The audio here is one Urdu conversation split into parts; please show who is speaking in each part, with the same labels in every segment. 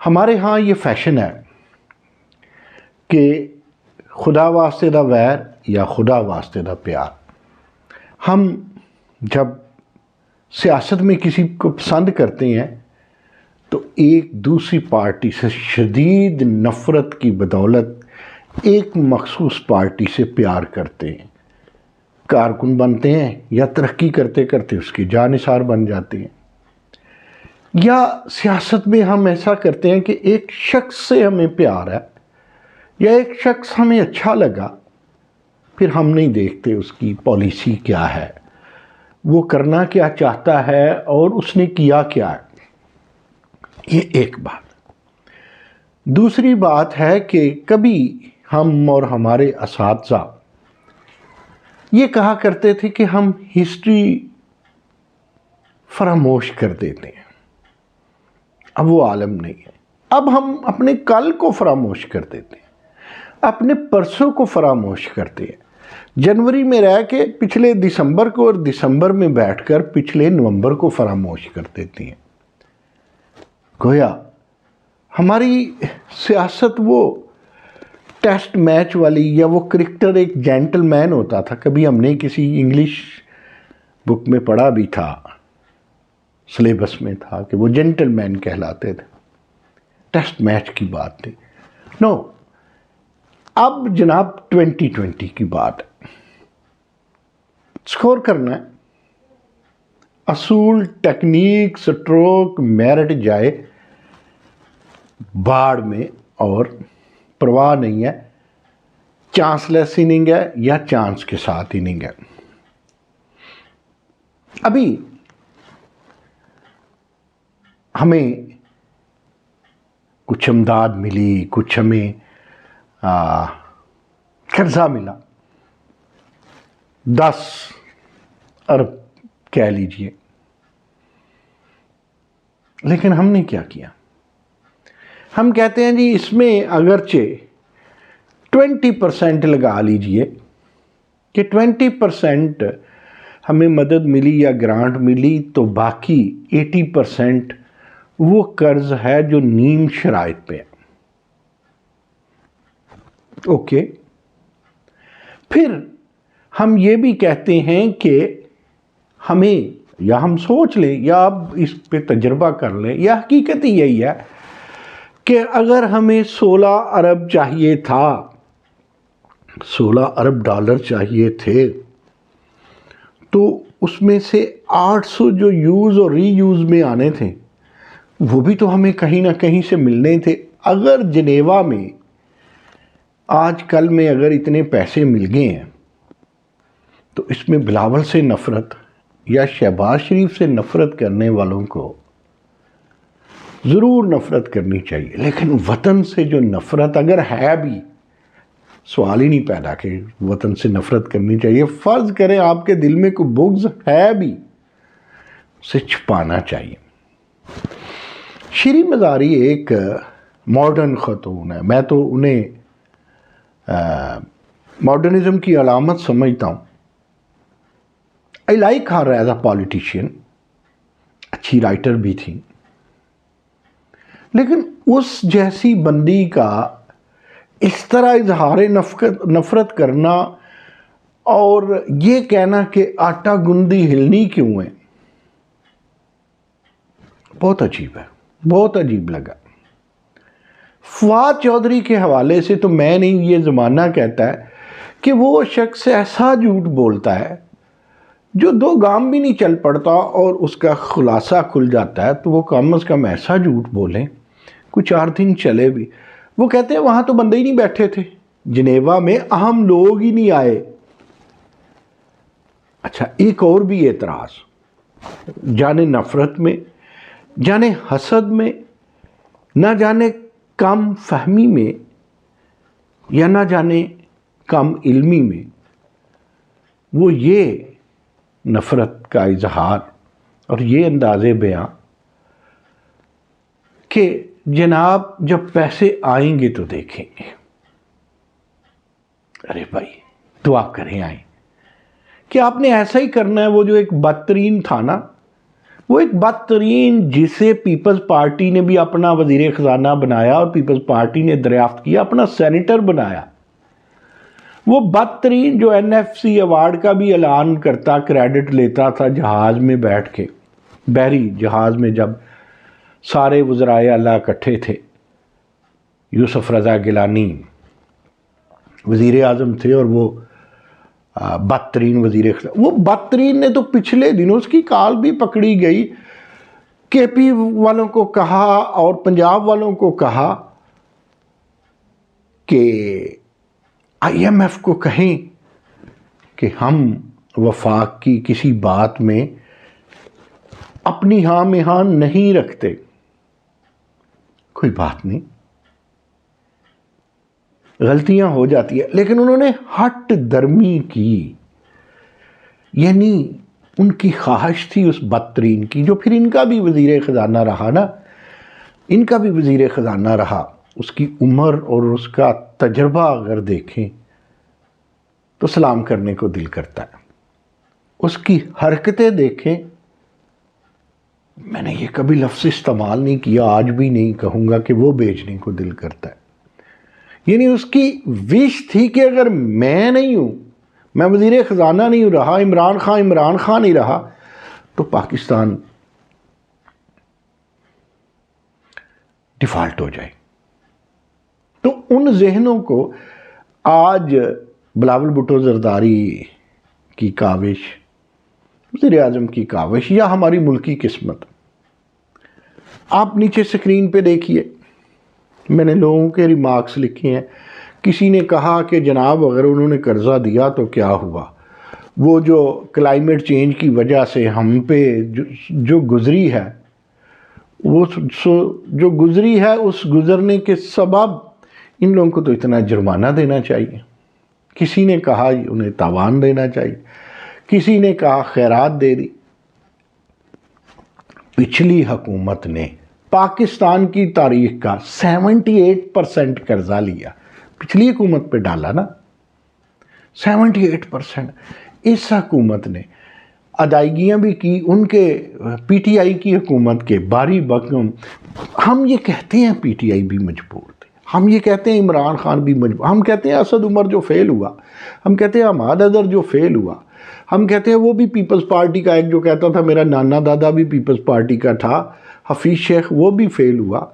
Speaker 1: ہمارے ہاں یہ فیشن ہے کہ خدا واسطے دا ویر یا خدا واسطے دا پیار. ہم جب سیاست میں کسی کو پسند کرتے ہیں تو ایک دوسری پارٹی سے شدید نفرت کی بدولت ایک مخصوص پارٹی سے پیار کرتے ہیں، کارکن بنتے ہیں یا ترقی کرتے کرتے اس کی جانثار بن جاتے ہیں. یا سیاست میں ہم ایسا کرتے ہیں کہ ایک شخص سے ہمیں پیار ہے یا ایک شخص ہمیں اچھا لگا، پھر ہم نہیں دیکھتے اس کی پالیسی کیا ہے، وہ کرنا کیا چاہتا ہے اور اس نے کیا کیا ہے. یہ ایک بات. دوسری بات ہے کہ کبھی ہم اور ہمارے اساتذہ یہ کہا کرتے تھے کہ ہم ہسٹری فراموش کر دیتے ہیں. اب وہ عالم نہیں ہے. اب ہم اپنے کل کو فراموش کر دیتے ہیں، اپنے پرسوں کو فراموش کرتے ہیں. جنوری میں رہ کے پچھلے دسمبر کو اور دسمبر میں بیٹھ کر پچھلے نومبر کو فراموش کر دیتے ہیں. گویا ہماری سیاست وہ ٹیسٹ میچ والی، یا وہ کرکٹر ایک جینٹل مین ہوتا تھا. کبھی ہم نے کسی انگلش بک میں پڑھا بھی تھا، سلیبس میں تھا کہ وہ جینٹل مین کہلاتے تھے. ٹیسٹ میچ کی بات تھی. نو، اب جناب 2020 کی بات ہے. سکور کرنا ہے. اصول، ٹیکنیک، سٹروک، میرٹ جائے باڑ میں، اور پرواہ نہیں ہے چانس لیس اننگ ہے یا چانس کے ساتھ اننگ ہے. ابھی ہمیں کچھ امداد ملی، کچھ ہمیں قرضہ ملا، 10 ارب کہہ لیجئے. لیکن ہم نے کیا کیا؟ ہم کہتے ہیں جی اس میں اگرچہ 20% لگا لیجئے کہ 20% ہمیں مدد ملی یا گرانٹ ملی، تو باقی 80% وہ قرض ہے جو نیم شرائط پہ ہے. اوکے. پھر ہم یہ بھی کہتے ہیں کہ ہمیں، یا ہم سوچ لیں یا آپ اس پہ تجربہ کر لیں، یا حقیقت ہی یہی ہے کہ اگر ہمیں 16 ارب چاہیے تھا، 16 ارب ڈالر چاہیے تھے، تو اس میں سے 800 جو یوز اور ری یوز میں آنے تھے وہ بھی تو ہمیں کہیں نہ کہیں سے ملنے تھے. اگر جنیوا میں آج کل میں اگر اتنے پیسے مل گئے ہیں تو اس میں بلاول سے نفرت یا شہباز شریف سے نفرت کرنے والوں کو ضرور نفرت کرنی چاہیے. لیکن وطن سے جو نفرت اگر ہے بھی، سوال ہی نہیں پیدا کہ وطن سے نفرت کرنی چاہیے. فرض کریں آپ کے دل میں کوئی بغض ہے بھی، اسے چھپانا چاہیے. شیریں مزاری ایک ماڈرن خاتون ہے. میں تو انہیں ماڈرنزم کی علامت سمجھتا ہوں. I like her as a politician. اچھی رائٹر بھی تھی. لیکن اس جیسی بندی کا اس طرح اظہار نفرت کرنا اور یہ کہنا کہ آٹا گندی ہلنی کیوں ہے، بہت عجیب ہے، بہت عجیب لگا. فواد چودھری کے حوالے سے تو میں نہیں، یہ زمانہ کہتا ہے کہ وہ شخص ایسا جھوٹ بولتا ہے جو 2 گام بھی نہیں چل پڑتا اور اس کا خلاصہ کھل جاتا ہے. تو وہ کم از کم ایسا جھوٹ بولیں، کچھ 4 دن چلے بھی. وہ کہتے ہیں وہاں تو بندے ہی نہیں بیٹھے تھے، جنیوا میں اہم لوگ ہی نہیں آئے. اچھا، ایک اور بھی اعتراض، جانے نفرت میں، جانے حسد میں، نہ جانے کم فہمی میں، یا نہ جانے کم علمی میں، وہ یہ نفرت کا اظہار اور یہ انداز بیان کہ جناب جب پیسے آئیں گے تو دیکھیں گے. ارے بھائی دعا کریں آئیں، کہ آپ نے ایسا ہی کرنا ہے. وہ جو ایک بدترین تھا نا، وہ ایک بدترین جسے پیپلز پارٹی نے بھی اپنا وزیر خزانہ بنایا اور پیپلز پارٹی نے دریافت کیا، اپنا سینیٹر بنایا، وہ بدترین جو این ایف سی ایوارڈ کا بھی اعلان کرتا، کریڈٹ لیتا تھا جہاز میں بیٹھ کے، بحری جہاز میں جب سارے وزرائے اعلیٰ اکٹھے تھے، یوسف رضا گیلانی وزیر اعظم تھے اور وہ بدترین وزیر خزانہ، وہ بدترین نے تو پچھلے دنوں اس کی کال بھی پکڑی گئی، کے پی والوں کو کہا اور پنجاب والوں کو کہا کہ آئی ایم ایف کو کہیں کہ ہم وفاق کی کسی بات میں اپنی ہاں میں ہاں نہیں رکھتے، کوئی بات نہیں، غلطیاں ہو جاتی ہیں، لیکن انہوں نے ہٹ درمی کی، یعنی ان کی خواہش تھی اس بدترین کی، جو پھر ان کا بھی وزیر خزانہ رہا نا، ان کا بھی وزیر خزانہ رہا، اس کی عمر اور اس کا تجربہ اگر دیکھیں تو سلام کرنے کو دل کرتا ہے، اس کی حرکتیں دیکھیں، میں نے یہ کبھی لفظ استعمال نہیں کیا، آج بھی نہیں کہوں گا کہ وہ بیچنے کو دل کرتا ہے، یعنی اس کی وش تھی کہ اگر میں نہیں ہوں، میں وزیر خزانہ نہیں رہا، عمران خان نہیں رہا، تو پاکستان ڈیفالٹ ہو جائے۔ تو ان ذہنوں کو آج بلاول بھٹو زرداری کی کاوش، وزیر اعظم کی کاوش یا ہماری ملکی قسمت، آپ نیچے سکرین پہ دیکھیے، میں نے لوگوں کے ریمارکس لکھے ہیں، کسی نے کہا کہ جناب اگر انہوں نے قرضہ دیا تو کیا ہوا، وہ جو کلائمیٹ چینج کی وجہ سے ہم پہ جو گزری ہے، وہ جو گزری ہے، اس گزرنے کے سبب ان لوگوں کو تو اتنا جرمانہ دینا چاہیے، کسی نے کہا انہیں تاوان دینا چاہیے، کسی نے کہا خیرات دے دی۔ پچھلی حکومت نے پاکستان کی تاریخ کا 78% قرضہ لیا، پچھلی حکومت پہ ڈالا نا 78%۔ اس حکومت نے ادائیگیاں بھی کی، ان کے پی ٹی آئی کی حکومت کے باری بکم، ہم یہ کہتے ہیں پی ٹی آئی بھی مجبور تھے، ہم یہ کہتے ہیں عمران خان بھی مجبور، ہم کہتے ہیں اسد عمر جو فیل ہوا، ہم کہتے ہیں عماد اظہر جو فیل ہوا، ہم کہتے ہیں وہ بھی پیپلز پارٹی کا ایک جو کہتا تھا میرا نانا دادا بھی پیپلز پارٹی کا تھا، حفیظ شیخ، وہ بھی فیل ہوا،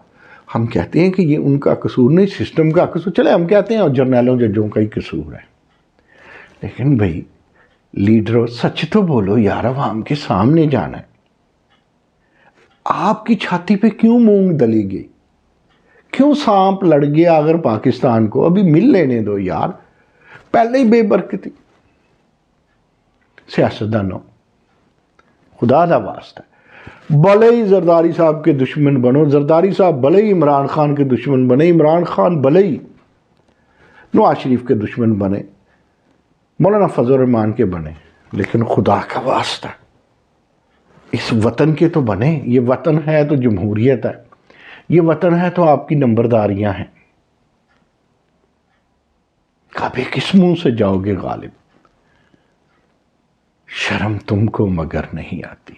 Speaker 1: ہم کہتے ہیں کہ یہ ان کا قصور نہیں، سسٹم کا قصور، چلے ہم کہتے ہیں اور جرنیلوں ججوں کا ہی قصور ہے، لیکن بھائی لیڈروں سچ تو بولو یار، عوام کے سامنے جانا ہے، آپ کی چھاتی پہ کیوں مونگ دلی گئی، کیوں سانپ لڑ گیا؟ اگر پاکستان کو ابھی مل لینے دو یار، پہلے ہی بے برکتی۔ سیاستدانوں خدا دا واسطہ بھلے ہی زرداری صاحب کے دشمن بنو، زرداری صاحب بھلے ہی عمران خان کے دشمن بنے، عمران خان بھلے ہی نواز شریف کے دشمن بنے، مولانا فضل الرحمان کے بنے، لیکن خدا کا واسطہ اس وطن کے تو بنے، یہ وطن ہے تو جمہوریت ہے، یہ وطن ہے تو آپ کی نمبرداریاں ہیں، کبھی کس منہ سے جاؤ گے غالب؟ شرم تم کو مگر نہیں آتی۔